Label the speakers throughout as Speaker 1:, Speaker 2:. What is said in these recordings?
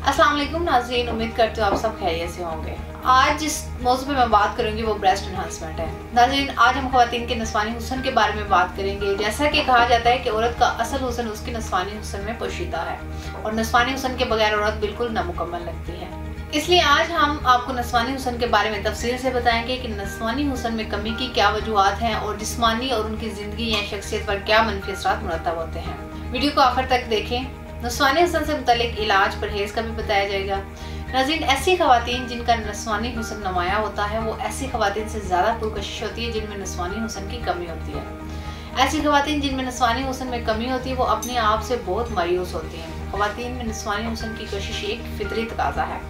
Speaker 1: अस्सलाम वालेकुम नाज़रीन, उम्मीद करती हूँ आप सब खैरियत से होंगे। आज जिस मौजू पे मैं बात करूंगी वो ब्रेस्ट एनहांसमेंट है। नाज़रीन, आज हम ख़वातीन के नस्वानी हुस्न के बारे में बात करेंगे। जैसा कि कहा जाता है कि औरत का असल हुस्न उसकी नस्वानी हुस्न में पोशीदा है और नस्वानी हुस्न के बगैर औरत बिल्कुल नामुकम्मल लगती है। इसलिए आज हम आपको नस्वानी हुस्न के बारे में तफसील से बताएंगे कि नस्वानी हुस्न में कमी की क्या वजूहात हैं और जिस्मानी और उनकी ज़िंदगी या शख्सियत पर क्या मनफी असरात मुरतब होते हैं। वीडियो को आखिर तक देखें। नस्वानी हुस्न से मुतालिक इलाज परहेज का भी बताया जाएगा। नाज़रीन, ऐसी ख़वातीन जिनका नस्वानी हुस्न नुमाया होता है वो ऐसी ख़वातीन से ज़्यादा पुरकशिश होती है जिनमें नस्वानी हुस्न की कमी होती है। ऐसी ख़वातीन जिनमें नस्वानी हुस्न में कमी होती है वो अपने आप से बहुत मायूस होती हैं। ख़वातीन में नस्वानी हुस्न की कोशिश एक फितरी तकाज़ा है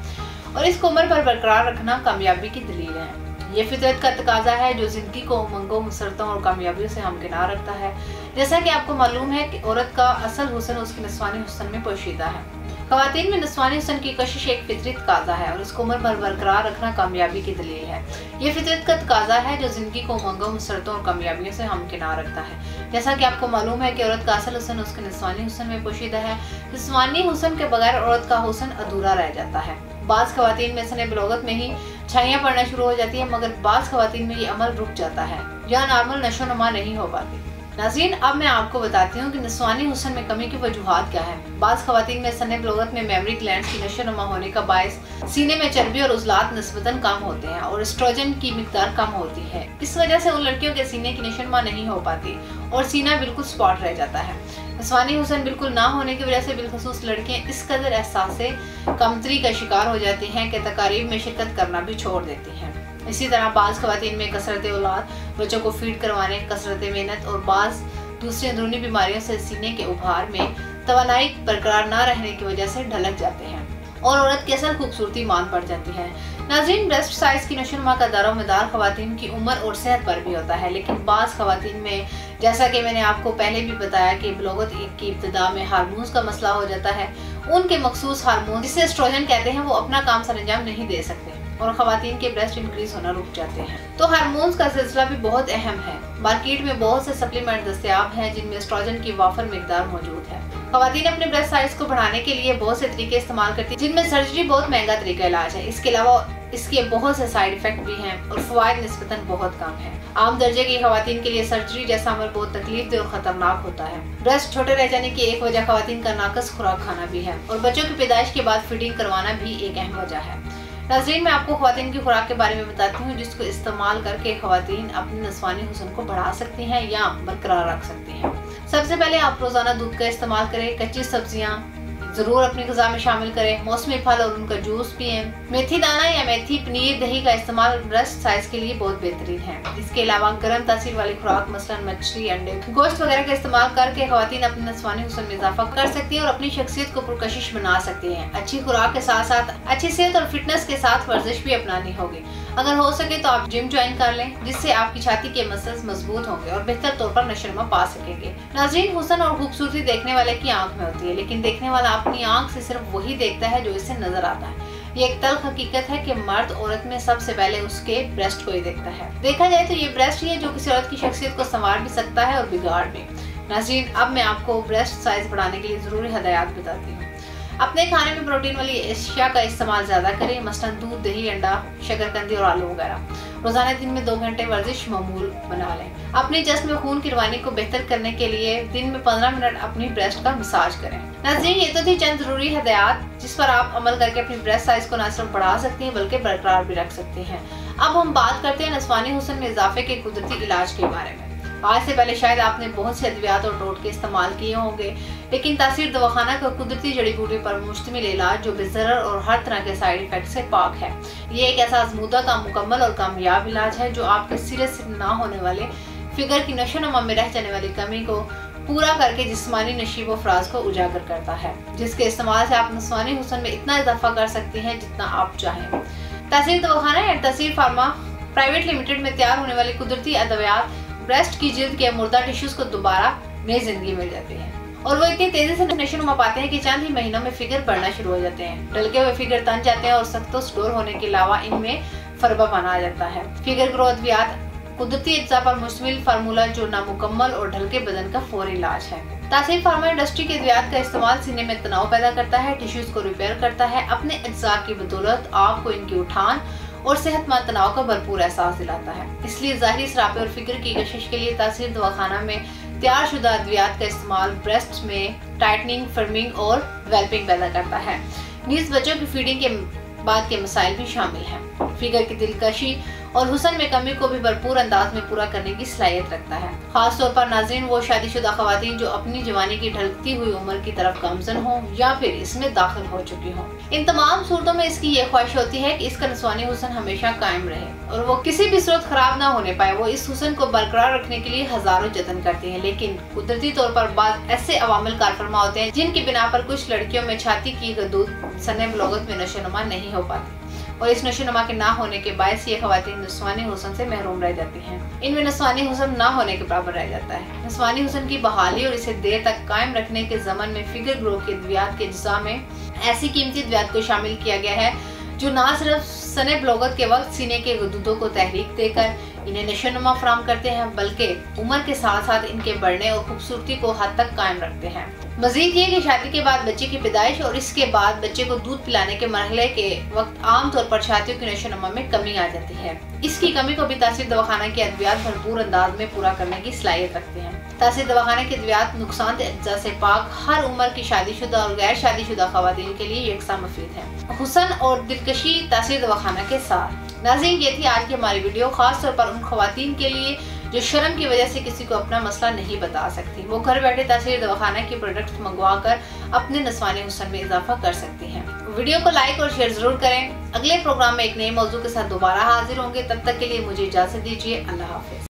Speaker 1: और इसको उम्र पर बरकरार रखना कामयाबी की दलील है। ये फितरत का तकाजा है जो जिंदगी को उमंगों, मुसरतों और कामयाबियों से हमकिनार रखता है। जैसा कि आपको मालूम है कि औरत का असल हुस्न उसके नस्वानी हुस्न में पोशीदा है। ख़वातीन में नस्वानी हुस्न की कोशिश एक फितरी तकाजा है और इसको उम्र पर बरकरार रखना कामयाबी की दलील है। ये फितरत का तकाजा है जो जिंदगी को उमंगों, मुसरतों और कामयाबियों से हमकिनार रखता है। जैसा कि आपको मालूम है कि औरत का असल हुस्न उसके नस्वानी हुस्न में पोशीदा है। नस्वानी हुस्न के बगैर औरत का हुस्न अधूरा रह जाता है। बाज़ ख़वातीन में सने बलोगत में ही छाइयाँ पड़ना शुरू हो जाती है, मगर बाज़ ख़वातीन में ये अमल रुक जाता है या नॉर्मल नशोनुमा नहीं हो पाती। नाज़रीन, अब मैं आपको बताती हूँ कि नस्वानी हुस्न में कमी की वजूहात क्या है। बाज़ ख़वातीन में सने बलोगत में मेमोरी ग्लैंड्स की नशोनुमा होने का बायस सीने में चर्बी और उज़लात निस्बतन कम होते हैं और एस्ट्रोजन की मिकदार कम होती है। इस वजह से उन लड़कियों के सीने की नशोनुमा नहीं हो पाती और सीना बिल्कुल स्पॉट रह जाता है। नस्वानी हुस्न बिल्कुल ना होने की वजह से बिलखसूस लड़कियां इस कदर एहसास से कमतरी का शिकार हो जाती हैं कि तकारीब में शिरकत करना भी छोड़ देती हैं। इसी तरह बाज़ ख़वातीन में कसरत औलाद, बच्चों को फीड करवाने, कसरत मेहनत और बाज़ दूसरी अंदरूनी बीमारियों से सीने के उभार में तवानाई बरकरार न रहने की वजह से ढलक जाते हैं और औरत की असल खूबसूरती मान पड़ जाती है। नाज़रीन, ब्रेस्ट साइज की नशोनुमा का दारोमदार ख़वातीन की उम्र और सेहत पर भी होता है, लेकिन बाज़ ख़वातीन में, जैसा कि मैंने आपको पहले भी बताया कि बलोगत की इब्तिदा में हार्मोन्स का मसला हो जाता है। उनके मखसूस हार्मोन जिसे एस्ट्रोजन कहते हैं वो अपना काम सरअंजाम नहीं दे सकते और ख़वातीन के ब्रेस्ट इंक्रीज होना रुक जाते हैं। तो हार्मोन्स का सिलसिला भी बहुत अहम है। मार्केट में बहुत से सप्लीमेंट दस्तयाब हैं जिनमें एस्ट्रोजन की वाफर मिकदार मौजूद है। ख़वातीन अपने ब्रेस्ट साइज को बढ़ाने के लिए बहुत से तरीके इस्तेमाल करती हैं, जिनमें सर्जरी बहुत महंगा तरीका इलाज है। इसके अलावा इसके बहुत से साइड इफेक्ट भी हैं और फवायद निस्बतन बहुत कम है। आम दर्जे की ख़वातीन के लिए सर्जरी जैसा अमल बहुत तकलीफदेह और खतरनाक होता है। ब्रेस्ट छोटे रह जाने की एक वजह ख़वातीन का नाकस खुराक खाना भी है और बच्चों की पैदाइश के बाद फीडिंग करवाना भी एक अहम वजह है। नाज़रीन, मैं आपको ख़वातीन की खुराक के बारे में बताती हूँ जिसको इस्तेमाल करके ख़वातीन अपने नस्वानी हुस्न को बढ़ा सकती हैं या बरकरार रख सकती हैं। सबसे पहले आप रोज़ाना दूध का इस्तेमाल करें। कच्ची सब्जियाँ ज़रूर अपनी ग़िज़ा में शामिल करें। मौसमी फल और उनका जूस पिएं। मेथी दाना या मेथी पनीर दही का इस्तेमाल ब्रेस्ट साइज के लिए बहुत बेहतरीन है। इसके अलावा गर्म तासीर वाली खुराक मसलन मछली, अंडे, गोश्त वगैरह का इस्तेमाल करके ख़वातीन अपने नस्वानी हुस्न में इजाफा कर सकती हैं और अपनी शख्सियत को पुरकशिश बना सकती हैं। अच्छी खुराक के साथ साथ अच्छी सेहत और फिटनेस के साथ वर्जिश भी अपनानी होगी। अगर हो सके तो आप जिम ज्वाइन कर लें, जिससे आपकी छाती के मसल्स मजबूत होंगे और बेहतर तौर पर नशोनुमा पा सकेंगे। नाज़रीन, हुस्न और खूबसूरती देखने वाले की आंख में होती है, लेकिन देखने वाला अपनी आंख से सिर्फ वही देखता है जो इसे नजर आता है। ये एक तल्ख हकीकत है कि मर्द औरत में सबसे पहले उसके ब्रेस्ट को ही देखता है। देखा जाए तो ये ब्रेस्ट ही है जो किसी औरत की शख्सियत को संवार भी सकता है और बिगाड़ भी। नाज़रीन, अब मैं आपको ब्रेस्ट साइज बढ़ाने के लिए जरूरी हदायत बताती हूँ। अपने खाने में प्रोटीन वाली अशिया का इस्तेमाल ज़्यादा करें, मसलन दूध, दही, अंडा, शकरकंदी और आलू वगैरह। रोज़ाना दिन में 2 घंटे वर्जिश मामूल बना लें। अपने जिस्म में खून की रवानी को बेहतर करने के लिए दिन में 15 मिनट अपनी ब्रेस्ट का मसाज करें। नाज़रीन, ये तो थी चंद ज़रूरी हदायत जिस पर आप अमल करके अपनी ब्रेस्ट साइज को न सिर्फ बढ़ा सकती हैं बल्कि बरकरार भी रख सकती हैं। अब हम बात करते हैं नस्वानी हुस्न में इजाफे के कुदरती इलाज के बारे में। आज से पहले शायद आपने बहुत से अद्वियात और टोटके इस्तेमाल किए होंगे, लेकिन तासीर दवाखाना का कुदरती जड़ी बूटी पर मुश्तमिल इलाज जो बेज़रर और हर तरह के साइड इफेक्ट से पाक है। ये एक ऐसा आज़मूदा का मुकम्मल और कामयाब इलाज है जो आपके सिरे से ना होने वाले फिगर की नशोनुमा में रह जाने वाली कमी को पूरा करके जिस्मानी नशीब व फराज को उजागर करता है, जिसके इस्तेमाल से आप नस्वानी हुस्न में इतना इजाफा कर सकती हैं जितना आप चाहें। तासीर दवाखाना या तासीर फार्मा प्राइवेट लिमिटेड में तैयार होने वाली कुदरती अद्वियात ब्रेस्ट की जिल्द के मुर्दा टिश्यूज को दोबारा नई जिंदगी मिल जाती है और वो इतनी तेजी से नशोनुमा पाते हैं कि चंद ही महीनों में फिगर बढ़ना शुरू हो जाते हैं। ढलके हुए फिगर तन जाते हैं और सख्त स्टोर होने के अलावा इनमें फरबापन आ जाता है। फिगर ग्रोथ अद्वियात कुदरती अज्जा पर मुश्तमिल फार्मूला जो नामुकम्मल और ढलके बदन का फौरी इलाज है। तासीर फार्मा इंडस्ट्री के अद्वियात का इस्तेमाल सीने में तनाव पैदा करता है, टिश्यूज को रिपेयर करता है। अपने अज्जा की बदौलत आपको इनकी उठान और सेहतमंद तनाव का भरपूर एहसास दिलाता है। इसलिए ज़ाहिरी सरापे और फिक्र की कशिश के लिए तासीर दवाखाना में तैयार शुदा अद्वियात का इस्तेमाल ब्रेस्ट में टाइटनिंग, फर्मिंग और वेल्पिंग पैदा करता है। नीज बच्चों की फीडिंग के बाद के मसाइल भी शामिल हैं। फिगर की दिलकशी और हुस्न में कमी को भी भरपूर अंदाज में पूरा करने की सलाहियत रखता है। खास तौर पर नाज़रीन वो शादीशुदा खवातीन जो अपनी जवानी की ढलती हुई उम्र की तरफ गामजन हों या फिर इसमें दाखिल हो चुकी हों। इन तमाम सूरतों में इसकी ये ख्वाहिश होती है कि इसका नस्वानी हुस्न हमेशा कायम रहे और वो किसी भी सूरत खराब ना होने पाए। वो इस हुस्न को बरकरार रखने के लिए हजारों जतन करती है, लेकिन कुदरती तौर पर बाद ऐसे अवामिल कारफरमा होते हैं जिनकी बिना पर कुछ लड़कियों में छाती की गदूद सने बलोगत में नशोनुमा नहीं हो पाती और इस नशोनुमा के ना होने के बायस ये खवातीन नस्वानी हुस्न से महरूम रह जाती हैं। इनमें नस्वानी हुस्न ना होने के बराबर रह जाता है। नस्वानी हुस्न की बहाली और इसे देर तक कायम रखने के ज़मन में फिगर ग्रो के अद्वियात के अज्जा में ऐसी कीमती अद्वियात को शामिल किया गया है जो न सिर्फ सने बलोगत के वक्त सीने के गदूदों को तहरीक देकर इन्हें नशोनुमा फराहम करते हैं, बल्कि उम्र के साथ साथ इनके बढ़ने और खूबसूरती को हद तक कायम रखते हैं। मजीद ये कि शादी के बाद बच्चे की पैदाइश और इसके बाद बच्चे को दूध पिलाने के मरहले के वक्त आमतौर पर छातियों की नशोनुमा में कमी आ जाती है। इसकी कमी को भी तासीर दवाखाना के अद्वियात भरपूर अंदाज में पूरा करने की सलाहियत रखते हैं। तासीर दवाखाना के अद्वियात नुकसान अज्जा से पाक हर उम्र की शादीशुदा और गैर शादीशुदा खवातीन के लिए यकसा मुफीद है। हुस्न और दिलकशी तासीर दवाखाना के साथ। नाज़रीन, ये थी आज की हमारी वीडियो, खास तौर पर उन खवातीन के लिए जो शर्म की वजह से किसी को अपना मसला नहीं बता सकती। वो घर बैठे तासीर दवाखाना की प्रोडक्ट मंगवा कर अपने नस्वानी हुस्न में इजाफा कर सकती हैं। वीडियो को लाइक और शेयर जरूर करें। अगले प्रोग्राम में एक नए मौजू के साथ दोबारा हाजिर होंगे। तब तक के लिए मुझे इजाजत दीजिए। अल्लाह हाफिज।